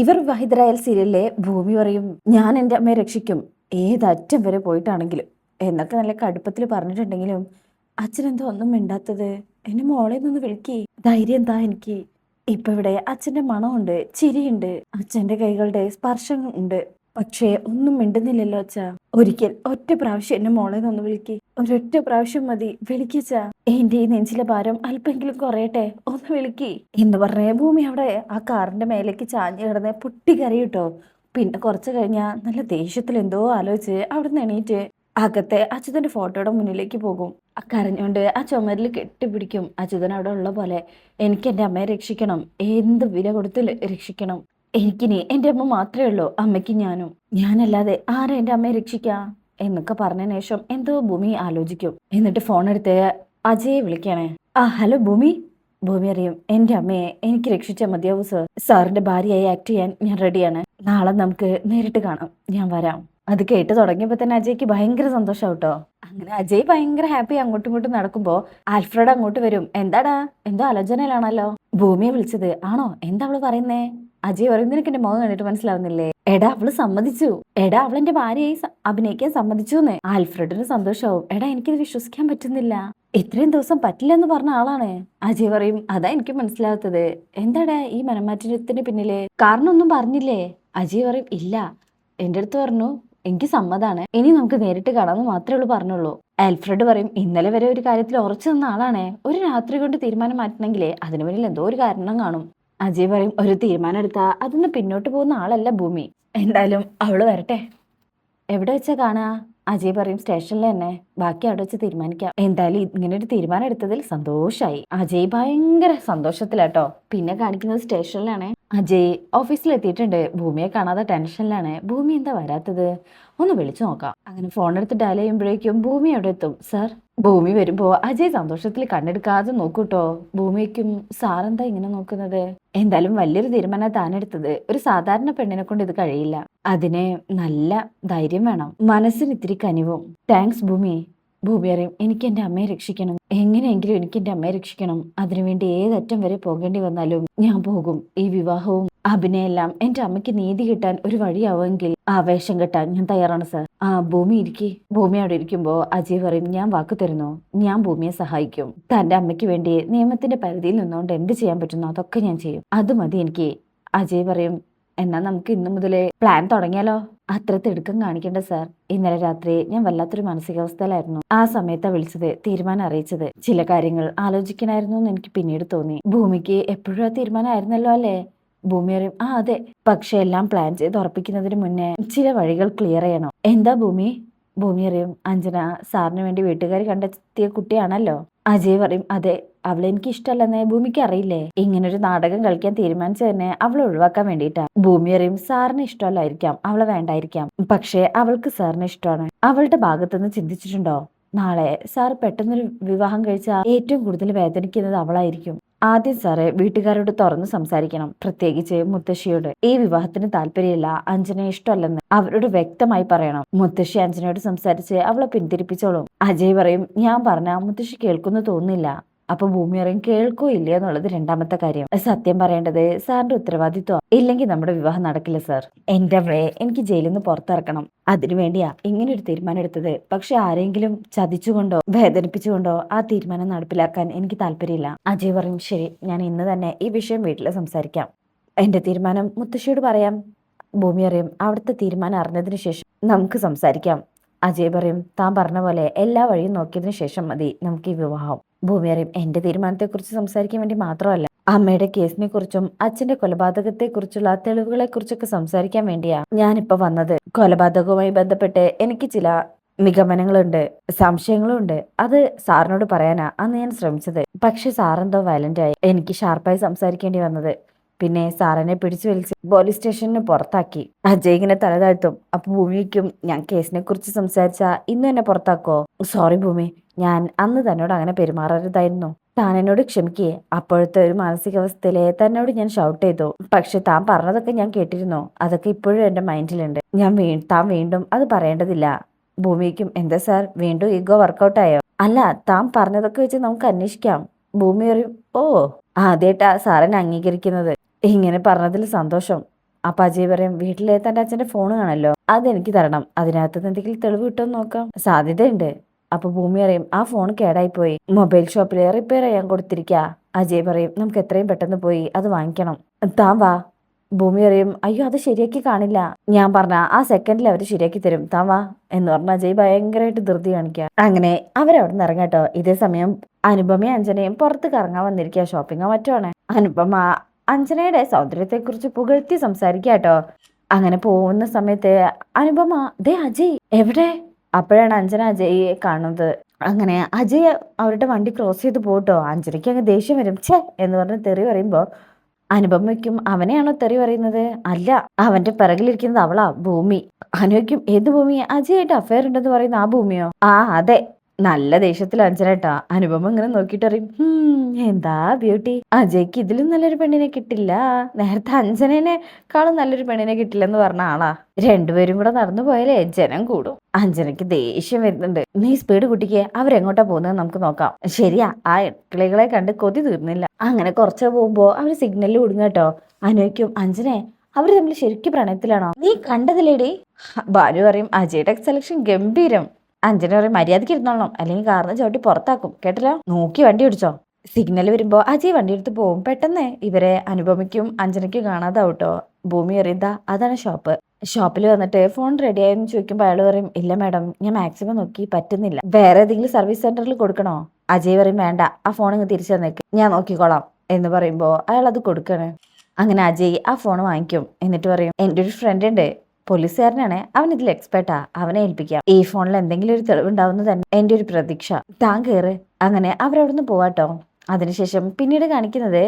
ഇവർ വിവാഹിതരായ സീരിയലിലെ ഭൂമി പറയും, ഞാൻ എൻ്റെ അമ്മയെ രക്ഷിക്കും ഏതറ്റം വരെ പോയിട്ടാണെങ്കിലും എന്നൊക്കെ നല്ല കടുപ്പത്തിൽ പറഞ്ഞിട്ടുണ്ടെങ്കിലും അച്ഛനെന്തോ ഒന്നും മിണ്ടാത്തത്. എന്നെ മോളെ നിന്ന് വിളിക്കേ, ധൈര്യം എന്താ എനിക്ക്. ഇപ്പൊ ഇവിടെ അച്ഛന്റെ മണമുണ്ട്, ചിരിയുണ്ട്, അച്ഛന്റെ കൈകളുടെ സ്പർശം ഉണ്ട്. പക്ഷേ ഒന്നും മിണ്ടുന്നില്ലല്ലോ അച്ഛാ. ഒരിക്കൽ ഒറ്റ പ്രാവശ്യം എന്നെ മോളെ നിന്ന് വിളിക്കേ, ഒരൊറ്റ പ്രാവശ്യം മതി, വിളിക്കച്ചാ. എന്റെ ഈ നെഞ്ചിലെ ഭാരം അല്പെങ്കിലും കുറയട്ടെ, ഒന്ന് വിളിക്കേ എന്ന് പറഞ്ഞ ഭൂമി അവിടെ ആ കാറിന്റെ മേലേക്ക് ചാഞ്ഞു കിടന്ന് പൊട്ടിക്കരയിട്ടോ. പിന്നെ കുറച്ച് കഴിഞ്ഞാ നല്ല ദേഷ്യത്തിൽ എന്തോ ആലോചിച്ച് അവിടുന്ന് എണീറ്റ് അകത്തെ അച്യുതന്റെ ഫോട്ടോയുടെ മുന്നിലേക്ക് പോകും. കരഞ്ഞുകൊണ്ട് ആ ചുമരിൽ കെട്ടിപ്പിടിക്കും. അച്യുതൻ അവിടെ ഉള്ള പോലെ, എനിക്ക് എൻ്റെ അമ്മയെ രക്ഷിക്കണം, എന്ത് വില കൊടുത്ത് രക്ഷിക്കണം. എനിക്കിനി എൻ്റെ അമ്മ മാത്രമേ ഉള്ളൂ, അമ്മയ്ക്ക് ഞാനും. ഞാനല്ലാതെ ആരാ എൻ്റെ അമ്മയെ രക്ഷിക്കാ എന്നൊക്കെ പറഞ്ഞ ശേഷം എന്തോ ഭൂമി ആലോചിക്കും. എന്നിട്ട് ഫോൺ എടുത്ത് അജയെ വിളിക്കണേ. ആ ഹലോ ഭൂമി. ഭൂമി അറിയും, എൻ്റെ അമ്മയെ എനിക്ക് രക്ഷിച്ചാൽ മതിയാവൂ സർ. സാറിന്റെ ഭാര്യയായി ആക്ട് ചെയ്യാൻ ഞാൻ റെഡിയാണ്. നാളെ നമുക്ക് നേരിട്ട് കാണാം, ഞാൻ വരാം. അത് കേട്ട് തുടങ്ങിയപ്പോ തന്നെ അജയ്ക്ക് ഭയങ്കര സന്തോഷം കേട്ടോ. അങ്ങനെ അജയ് ഭയങ്കര ഹാപ്പി അങ്ങോട്ടും ഇങ്ങോട്ടും നടക്കുമ്പോ ആൽഫ്രഡ് അങ്ങോട്ട് വരും. എന്താടാ, എന്തോ ആലോചനയിലാണല്ലോ. ഭൂമിയെ വിളിച്ചത് ആണോ? എന്താ അവള് പറയുന്നേ? അജയ് പറയും, നിനക്ക് എന്റെ മുഖം കണ്ടിട്ട് മനസ്സിലാവുന്നില്ലേ? എടാ അവള് സമ്മതിച്ചു, എടാ അവളെന്റെ ഭാര്യയായി അഭിനയിക്കാൻ സമ്മതിച്ചു എന്ന്. ആൽഫ്രഡിന് സന്തോഷാവും. എടാ എനിക്കിത് വിശ്വസിക്കാൻ പറ്റുന്നില്ല, ഇത്രയും ദിവസം പറ്റില്ലെന്ന് പറഞ്ഞ ആളാണ്. അജയ് പറയും, അതാ എനിക്ക് മനസ്സിലാവാത്തത്. എന്താടാ ഈ മനംമാറ്റത്തിന് പിന്നില് കാരണം ഒന്നും പറഞ്ഞില്ലേ? അജയ് പറയും, ഇല്ല, എന്റെ അടുത്ത് പറഞ്ഞു എനിക്ക് സമ്മതാണ്, ഇനി നമുക്ക് നേരിട്ട് കാണാമെന്ന് മാത്രമേ ഉള്ളൂ പറഞ്ഞുള്ളൂ. ആൽഫ്രഡ് പറയും, ഇന്നലെ വരെ ഒരു കാര്യത്തിൽ ഉറച്ചു നിന്ന ആളാണ്, ഒരു രാത്രി കൊണ്ട് തീരുമാനം മാറ്റണമെങ്കിലേ അതിനു പിന്നിൽ എന്തോ ഒരു കാരണം കാണും. അജയ് പറയും, ഒരു തീരുമാനം എടുത്താ അതൊന്ന് പിന്നോട്ട് പോകുന്ന ആളല്ല ഭൂമി. എന്തായാലും അവള് വരട്ടെ. എവിടെ വെച്ചാ കാണാ? അജയ് പറയും, സ്റ്റേഷനിൽ തന്നെ, ബാക്കി അവിടെ വെച്ച് തീരുമാനിക്കാം. എന്തായാലും ഇങ്ങനെ ഒരു തീരുമാനം എടുത്തതിൽ സന്തോഷായി. അജയ് ഭയങ്കര സന്തോഷത്തിലാട്ടോ. പിന്നെ കാണിക്കുന്നത് സ്റ്റേഷനിലാണ്. അജയ് ഓഫീസിലെത്തിയിട്ടുണ്ട്. ഭൂമിയെ കാണാതെ ടെൻഷനിലാണ്. ഭൂമി എന്താ വരാത്തത്, ഒന്ന് വിളിച്ചു നോക്കാം. അങ്ങനെ ഫോൺ എടുത്ത് ഡയൽ ചെയ്യുമ്പോഴേക്കും ഭൂമി അവിടെ എത്തും. സർ. ഭൂമി വരുമ്പോ അജയ് സന്തോഷത്തിൽ കണ്ണെടുക്കാതെ നോക്കൂട്ടോ. ഭൂമിക്കും സാറെന്താ ഇങ്ങനെ നോക്കുന്നത്? എന്തായാലും വലിയൊരു തീരുമാനം താനെടുത്തത്. ഒരു സാധാരണ പെണ്ണിനെ കൊണ്ട് ഇത് കഴിയില്ല, അതിന് നല്ല ധൈര്യം വേണം, മനസ്സിന് ഇത്തിരി കനിവും. താങ്ക്സ് ഭൂമി. ഭൂമി അറിയും, എനിക്ക് എൻ്റെ അമ്മയെ രക്ഷിക്കണം, എങ്ങനെയെങ്കിലും എനിക്ക് എൻ്റെ അമ്മയെ രക്ഷിക്കണം. അതിനുവേണ്ടി ഏതറ്റം വരെ പോകേണ്ടി വന്നാലും ഞാൻ പോകും. ഈ വിവാഹവും അഭിനയെല്ലാം എൻ്റെ അമ്മയ്ക്ക് നീതി കിട്ടാൻ ഒരു വഴിയാവുമെങ്കിൽ ആവേശം കെട്ടാൻ ഞാൻ തയ്യാറാണ് സർ. ആ ഭൂമി ഇരിക്കേ. ഭൂമി അവിടെ ഇരിക്കുമ്പോ അജയ് പറയും, ഞാൻ വാക്ക് തരുന്നു, ഞാൻ ഭൂമിയെ സഹായിക്കും. തന്റെ അമ്മയ്ക്ക് വേണ്ടി നിയമത്തിന്റെ പരിധിയിൽ നിന്നുകൊണ്ട് എന്ത് ചെയ്യാൻ പറ്റുന്നോ അതൊക്കെ ഞാൻ ചെയ്യും, അത് മതി എനിക്ക്. അജയ് പറയും, എന്നാ നമുക്ക് ഇന്നു മുതലേ പ്ലാൻ തുടങ്ങിയാലോ? അത്ര തിടുക്കം കാണിക്കേണ്ട സാർ, ഇന്നലെ രാത്രി ഞാൻ വല്ലാത്തൊരു മാനസികാവസ്ഥയിലായിരുന്നു. ആ സമയത്താ വിളിച്ചത്, തീരുമാനം അറിയിച്ചത്. ചില കാര്യങ്ങൾ ആലോചിക്കണമായിരുന്നു എന്ന് എനിക്ക് പിന്നീട് തോന്നി. ഭൂമിക്ക് എപ്പോഴും ആ തീരുമാനമായിരുന്നല്ലോ അല്ലേ? ഭൂമി അറിയും, ആ അതെ, പക്ഷെ എല്ലാം പ്ലാൻ ചെയ്ത് ഉറപ്പിക്കുന്നതിന് മുന്നേ ചില വഴികൾ ക്ലിയർ ചെയ്യണം. എന്താ ഭൂമി? ഭൂമി അറിയും, അഞ്ജന സാറിന് വേണ്ടി വീട്ടുകാർ കണ്ടെത്തിയ കുട്ടിയാണല്ലോ. അജയ് പറയും, അതെ, അവളെ എനിക്ക് ഇഷ്ടമല്ലെന്ന് ഭൂമിക്ക് അറിയില്ലേ? ഇങ്ങനൊരു നാടകം കളിക്കാൻ തീരുമാനിച്ചു തന്നെ അവളെ ഒഴിവാക്കാൻ വേണ്ടിയിട്ടാ. ഭൂമി അറിയും, സാറിന് ഇഷ്ടമല്ലായിരിക്കാം, അവളെ വേണ്ടായിരിക്കാം, പക്ഷെ അവൾക്ക് സാറിന് ഇഷ്ടമാണ്. അവളുടെ ഭാഗത്തുനിന്ന് ചിന്തിച്ചിട്ടുണ്ടോ? നാളെ സാർ പെട്ടെന്നൊരു വിവാഹം കഴിച്ചാൽ ഏറ്റവും കൂടുതൽ വേദനിക്കുന്നത് അവളായിരിക്കും. ആദ്യം സാറ് വീട്ടുകാരോട് തുറന്ന് സംസാരിക്കണം, പ്രത്യേകിച്ച് മുത്തശ്ശിയോട്. ഈ വിവാഹത്തിന് താല്പര്യമില്ല, അഞ്ജനയെ ഇഷ്ടമല്ലെന്ന് അവരോട് വ്യക്തമായി പറയണം. മുത്തശ്ശി അഞ്ജനയോട് സംസാരിച്ച് അവളെ പിന്തിരിപ്പിച്ചോളും. അജയ് പറയും, ഞാൻ പറഞ്ഞ മുത്തശ്ശി കേൾക്കുന്നു തോന്നുന്നില്ല. അപ്പൊ ഭൂമി പറയും, കേൾക്കോ ഇല്ല എന്നുള്ളത് രണ്ടാമത്തെ കാര്യം, സത്യം പറയേണ്ടത് സാറിന്റെ ഉത്തരവാദിത്വം. ഇല്ലെങ്കിൽ നമ്മുടെ വിവാഹം നടക്കില്ല സാർ. എന്റെ അമ്മയെ എനിക്ക് ജയിലിൽ നിന്ന് പുറത്തിറക്കണം, അതിനുവേണ്ടിയാ ഇങ്ങനെ ഒരു തീരുമാനം എടുത്തത്. പക്ഷെ ആരെങ്കിലും ചതിച്ചുകൊണ്ടോ വേദനിപ്പിച്ചുകൊണ്ടോ ആ തീരുമാനം നടപ്പിലാക്കാൻ എനിക്ക് താല്പര്യമില്ല. അജയ് പറയും, ശരി, ഞാൻ ഇന്ന് തന്നെ ഈ വിഷയം വീട്ടിൽ സംസാരിക്കാം, എന്റെ തീരുമാനം മുത്തശ്ശിയോട് പറയാം. ഭൂമി അറിയും, അവിടുത്തെ തീരുമാനം അറിഞ്ഞതിന് ശേഷം നമുക്ക് സംസാരിക്കാം. അജയ് പറയും, താൻ പറഞ്ഞ പോലെ എല്ലാ വഴിയും നോക്കിയതിനു ശേഷം മതി നമുക്ക് ഈ വിവാഹം. ഭൂമി അറിയും, എന്റെ തീരുമാനത്തെക്കുറിച്ച് സംസാരിക്കാൻ വേണ്ടി മാത്രമല്ല, അമ്മയുടെ കേസിനെ കുറിച്ചും അച്ഛന്റെ കൊലപാതകത്തെ കുറിച്ചുള്ള തെളിവുകളെ കുറിച്ചൊക്കെ സംസാരിക്കാൻ വേണ്ടിയാ ഞാനിപ്പോ വന്നത്. കൊലപാതകവുമായി ബന്ധപ്പെട്ട് എനിക്ക് ചില നിഗമനങ്ങളുണ്ട്, സംശയങ്ങളുണ്ട്. അത് സാറിനോട് പറയാനാ അന്ന് ഞാൻ ശ്രമിച്ചത്. പക്ഷെ സാറെന്തോ വയലന്റ് ആയി, എനിക്ക് ഷാർപ്പായി സംസാരിക്കേണ്ടി വന്നത്. പിന്നെ സാറിനെ പിടിച്ചു വലിച്ച് പോലീസ് സ്റ്റേഷനിന് പുറത്താക്കി. അജയ് ഇങ്ങനെ തല താഴ്ത്തും. അപ്പൊ ഭൂമിക്കും, ഞാൻ കേസിനെ കുറിച്ച് സംസാരിച്ചാ ഇന്ന് എന്നെ പുറത്താക്കോ? സോറി ഭൂമി, ഞാൻ അന്ന് തന്നോട് അങ്ങനെ പെരുമാറരുതായിരുന്നു. താൻ എന്നോട് ക്ഷമിക്കേ. അപ്പോഴത്തെ ഒരു മാനസികാവസ്ഥയിലെ തന്നോട് ഞാൻ ഷൗട്ട് ചെയ്തു. പക്ഷെ താൻ പറഞ്ഞതൊക്കെ ഞാൻ കേട്ടിരുന്നു, അതൊക്കെ ഇപ്പോഴും എന്റെ മൈൻഡിലുണ്ട്. താൻ വീണ്ടും അത് പറയേണ്ടതില്ല. ഭൂമിക്കും, എന്താ സാർ, വീണ്ടും ഈഗോ വർക്കൗട്ടായോ? അല്ല, താൻ പറഞ്ഞതൊക്കെ വെച്ച് നമുക്ക് അന്വേഷിക്കാം. ഭൂമി പറയും, ഓ, ആദ്യമായിട്ടാ സാറിനെ അംഗീകരിക്കുന്നത്. ഇങ്ങനെ പറഞ്ഞതിൽ സന്തോഷം. അപ്പൊ അജയ് പറയും വീട്ടിലെ തന്റെ അച്ഛന്റെ ഫോൺ കാണല്ലോ, അതെനിക്ക് തരണം, അതിനകത്ത് എന്തെങ്കിലും തെളിവ് കിട്ടുമെന്ന് നോക്കാം, സാധ്യതയുണ്ട്. അപ്പൊ ഭൂമി പറയും ആ ഫോൺ കേടായി പോയി, മൊബൈൽ ഷോപ്പിൽ റിപ്പയർ ചെയ്യാൻ കൊടുത്തിരിക്ക. അജയ് പറയും നമുക്ക് എത്രയും പെട്ടെന്ന് പോയി അത് വാങ്ങിക്കണം, താൻ വാ. ഭൂമി പറയും അയ്യോ അത് ശരിയാക്കി കാണില്ല, ഞാൻ പറഞ്ഞ ആ സെക്കൻഡിൽ അവര് ശരിയാക്കി തരും, താൻ വാ എന്ന് പറഞ്ഞ അജയ് ഭയങ്കരമായിട്ട് ധൃതി കാണിക്കുക. അങ്ങനെ അവരവിടെ നിന്ന് ഇറങ്ങാട്ടോ. ഇതേ സമയം അനുപമയും അഞ്ജനയും പുറത്ത് കറങ്ങാൻ വന്നിരിക്കുക, ഷോപ്പിങ്ങോ മറ്റോണ്. അനുപമ അഞ്ജനയുടെ സൗന്ദര്യത്തെക്കുറിച്ച് പുകഴ്ത്തി സംസാരിക്കാട്ടോ. അങ്ങനെ പോകുന്ന സമയത്ത് അനുപമ ദേ അജയ് എവിടെ? അപ്പോഴാണ് അഞ്ജന അജയെ കാണുന്നത്. അങ്ങനെ അജയ് അവരുടെ വണ്ടി ക്രോസ് ചെയ്ത് പോട്ടോ. അഞ്ജനയ്ക്ക് അങ്ങ് ദേഷ്യം വരും. ഛേ എന്ന് പറഞ്ഞ് തെറി പറയുമ്പോ അനുപമയ്ക്കും അവനെയാണോ തെറി പറയുന്നത്? അല്ല, അവന്റെ പിറകിലിരിക്കുന്നത് അവളാ, ഭൂമി. അനുവയ്ക്കും ഏത് ഭൂമി? അജയായിട്ട് അഫയർ ഉണ്ടെന്ന് പറയുന്ന ആ ഭൂമിയോ? ആ അതെ. നല്ല ദേഷ്യത്തിൽ അഞ്ജനേട്ടാ. അനുപമ ഇങ്ങനെ നോക്കിട്ട് പറയും എന്താ ബ്യൂട്ടി, അജയ്ക്ക് ഇതിലും നല്ലൊരു പെണ്ണിനെ കിട്ടില്ല, നേരത്തെ അഞ്ജനേക്കാളും നല്ലൊരു പെണ്ണിനെ കിട്ടില്ലെന്ന് പറഞ്ഞ ആളാ. രണ്ടുപേരും കൂടെ നടന്നു പോയാലേ ജനം കൂടും. അഞ്ജനയ്ക്ക് ദേഷ്യം വരുന്നുണ്ട്. നീ സ്പീഡ് കുട്ടിക്ക്, അവരെങ്ങോട്ടാ പോകുന്നത് നമുക്ക് നോക്കാം. ശരിയാ, ആ കിളികളെ കണ്ട് കൊതി തീർന്നില്ല. അങ്ങനെ കുറച്ച് പോകുമ്പോ അവര് സിഗ്നലിൽ കുടുങ്ങട്ടോ. അനുവയ്ക്കും അഞ്ജനെ അവര് തമ്മിൽ ശരിക്കും പ്രണയത്തിലാണോ? നീ കണ്ടതില്ലേടി? ഭാനു പറയും അജയുടെ സെലക്ഷൻ ഗംഭീരം. അഞ്ജന പറയും മര്യാദയ്ക്ക് ഇരുന്നോളണം, അല്ലെങ്കിൽ കാറിന് ചവിട്ടി പുറത്താക്കും, കേട്ടല്ലോ, നോക്കി വണ്ടി ഓടിച്ചോ. സിഗ്നൽ വരുമ്പോ അജയ് വണ്ടി എടുത്ത് പോവും. പെട്ടെന്ന് ഇവരെ അനുപമയ്ക്കും അഞ്ജനയ്ക്കും കാണാതാവട്ടോ. ഭൂമി അറിയതാ അതാണ് ഷോപ്പ്. ഷോപ്പിൽ വന്നിട്ട് ഫോൺ റെഡി ആയെന്ന് ചോദിക്കുമ്പോൾ അയാൾ പറയും ഇല്ല മാഡം, ഞാൻ മാക്സിമം നോക്കി പറ്റുന്നില്ല, വേറെ ഏതെങ്കിലും സർവീസ് സെന്ററിൽ കൊടുക്കണോ? അജയ് പറയും വേണ്ട, ആ ഫോൺ ഇങ്ങ് തിരിച്ചു തന്നേക്ക്, ഞാൻ നോക്കിക്കോളാം എന്ന് പറയുമ്പോൾ അയാൾ അത് കൊടുക്കാണ്. അങ്ങനെ അജയ് ആ ഫോൺ വാങ്ങിക്കും. എന്നിട്ട് പറയും എൻ്റെ ഒരു ഫ്രണ്ട് ഉണ്ട്, പോലീസുകാരനാണ്, അവൻ ഇതിൽ എക്സ്പെർട്ടാ, അവനെ ഏൽപ്പിക്കാം, ഈ ഫോണിൽ എന്തെങ്കിലും ഒരു തെളിവുണ്ടാവുന്നത് തന്നെ എൻ്റെ ഒരു പ്രതീക്ഷ, താൻ കയറ്. അങ്ങനെ അവരവിടുന്ന് പോവാട്ടോ. അതിനുശേഷം പിന്നീട് കാണിക്കുന്നത്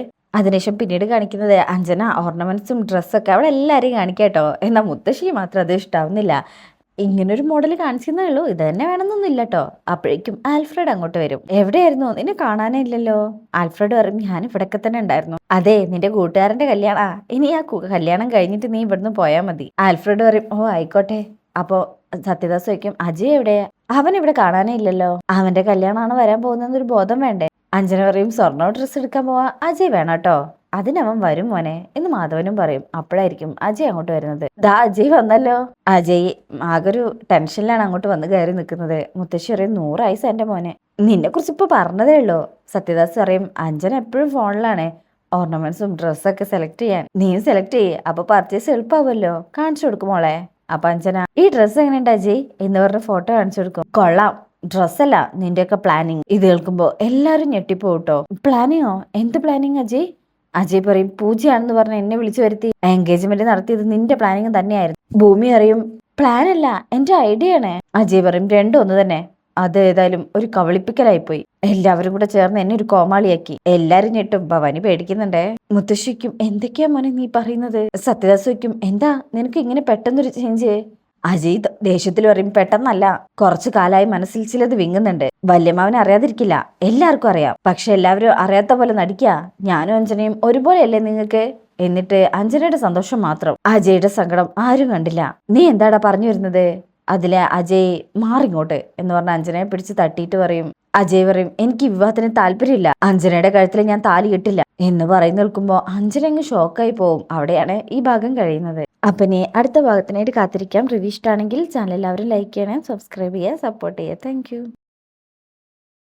അഞ്ജന ഓർണമെന്റ്സും ഡ്രസ്സൊക്കെ അവിടെ എല്ലാവരെയും കാണിക്കാട്ടോ. എന്നാൽ മുത്തശ്ശിക്ക് മാത്രം അത് ഇഷ്ടാവുന്നില്ല. ഇങ്ങനൊരു മോഡൽ കാണിച്ചെന്നേ ഉള്ളൂ, ഇത് തന്നെ വേണമെന്നൊന്നുമില്ല കേട്ടോ. അപ്പോഴേക്കും ആൽഫ്രഡ് അങ്ങോട്ട് വരും. എവിടെയായിരുന്നു, നിന്നെ കാണാനേ ഇല്ലല്ലോ. ആൽഫ്രഡ് പറയും ഞാൻ ഇവിടൊക്കെ തന്നെ ഉണ്ടായിരുന്നു. അതെ, നിന്റെ കൂട്ടുകാരന്റെ കല്യാണാ, ഇനി ആ കല്യാണം കഴിഞ്ഞിട്ട് നീ ഇവിടുന്ന് പോയാൽ മതി. ആൽഫ്രഡ് പറയും ഓ ആയിക്കോട്ടെ. അപ്പോ സത്യദാസ് ചോദിക്കും അജയ് എവിടെയാ? അവൻ ഇവിടെ കാണാനേ ഇല്ലല്ലോ, അവന്റെ കല്യാണമാണ് വരാൻ പോകുന്നൊരു ബോധം വേണ്ടേ? അഞ്ജന പറയും സ്വർണ്ണ ഡ്രസ്സ് എടുക്കാൻ പോവാ, അജയ് വേണം കേട്ടോ, അതിനവൻ വരും മോനെ എന്ന് മാധവനും പറയും. അപ്പോഴായിരിക്കും അജയ് അങ്ങോട്ട് വരുന്നത്. ദാ അജയ് വന്നല്ലോ. അജയ് ആകൊരു ടെൻഷനിലാണ് അങ്ങോട്ട് വന്ന് കയറി നിൽക്കുന്നത്. മുത്തശ്ശി പറയും 100 വയസ്സ് എന്റെ മോനെ, നിന്നെ കുറിച്ച് ഇപ്പൊ പറഞ്ഞതേ ഉള്ളൂ. സത്യദാസ് പറയും അഞ്ജന എപ്പോഴും ഫോണിലാണ് ഓർണമെന്റ്സും ഡ്രസ്സൊക്കെ സെലക്ട് ചെയ്യാൻ, നീയും സെലക്ട് ചെയ്യേ, അപ്പൊ പർച്ചേസ് എളുപ്പമാവുമല്ലോ, കാണിച്ചു കൊടുക്കും മോളെ. അപ്പൊ അഞ്ജന ഈ ഡ്രസ്സ് എങ്ങനെയുണ്ട് അജയ് എന്ന് പറഞ്ഞ ഫോട്ടോ കാണിച്ചു കൊടുക്കും. കൊള്ളാം, ഡ്രസ്സല്ല നിന്റെയൊക്കെ പ്ലാനിങ്. ഇത് കേൾക്കുമ്പോ എല്ലാരും ഞെട്ടിപ്പോട്ടോ. പ്ലാനിങ്ങോ? എന്ത് പ്ലാനിങ് അജയ്? അജയ് പറയും പൂജയാണെന്ന് പറഞ്ഞ എന്നെ വിളിച്ചു വരുത്തി എൻഗേജ്മെന്റ് നടത്തിയത് നിന്റെ പ്ലാനിങ് തന്നെയായിരുന്നു. ഭൂമി അറിയും പ്ലാൻ അല്ല, എന്റെ ഐഡിയ ആണ്. അജയ് പറയും രണ്ടും ഒന്ന് തന്നെ, അത് ഏതായാലും ഒരു കവളിപ്പിക്കലായിപ്പോയി, എല്ലാവരും കൂടെ ചേർന്ന് എന്നെ ഒരു കോമാളിയാക്കി. എല്ലാരും ഞെട്ടും, ഭവാനി പേടിക്കുന്നുണ്ടേ. മുത്തശ്ശിക്കും എന്തൊക്കെയാ മോനെ നീ പറയുന്നത്? സത്യദാസ് വയ്ക്കും എന്താ നിനക്ക് ഇങ്ങനെ പെട്ടെന്നൊരു ചേഞ്ച്? അജയ് ദേഷ്യത്തിൽ പറയും പെട്ടെന്നല്ല, കുറച്ചു കാലമായി മനസ്സിൽ ചിലത് വിങ്ങുന്നുണ്ട്. വല്യമ്മാവൻ അറിയാതിരിക്കില്ല, എല്ലാവർക്കും അറിയാം, പക്ഷെ എല്ലാവരും അറിയാത്ത പോലെ നടിക്കുക. ഞാനും അഞ്ജനയും ഒരുപോലെയല്ലേ നിങ്ങൾക്ക്? എന്നിട്ട് അഞ്ജനയുടെ സന്തോഷം മാത്രം, അജയുടെ സങ്കടം ആരും കണ്ടില്ല. നീ എന്താടാ പറഞ്ഞു വരുന്നത്? അതിലെ അജയ് മാറിങ്ങോട്ട് എന്ന് പറഞ്ഞ അഞ്ജനയെ പിടിച്ച് തട്ടിയിട്ട് പറയും. അജയ് പറയും എനിക്ക് വിവാഹത്തിന് താല്പര്യമില്ല, അഞ്ജനയുടെ കഴുത്തിൽ ഞാൻ താലി കെട്ടില്ല എന്ന് പറയുന്ന നിൽക്കുമ്പോ അഞ്ജന അങ്ങ് ഷോക്കായി പോവും. അവിടെയാണ് ഈ ഭാഗം കഴിയുന്നത്. അപ്പൊ ഇനി അടുത്ത ഭാഗത്തിനായിട്ട് കാത്തിരിക്കാം. റിവ്യൂ ഇഷ്ടമാണെങ്കിൽ ചാനൽ എല്ലാവരും ലൈക്ക് ചെയ്യണം, സബ്സ്ക്രൈബ് ചെയ്യുക, സപ്പോർട്ട് ചെയ്യുക. താങ്ക്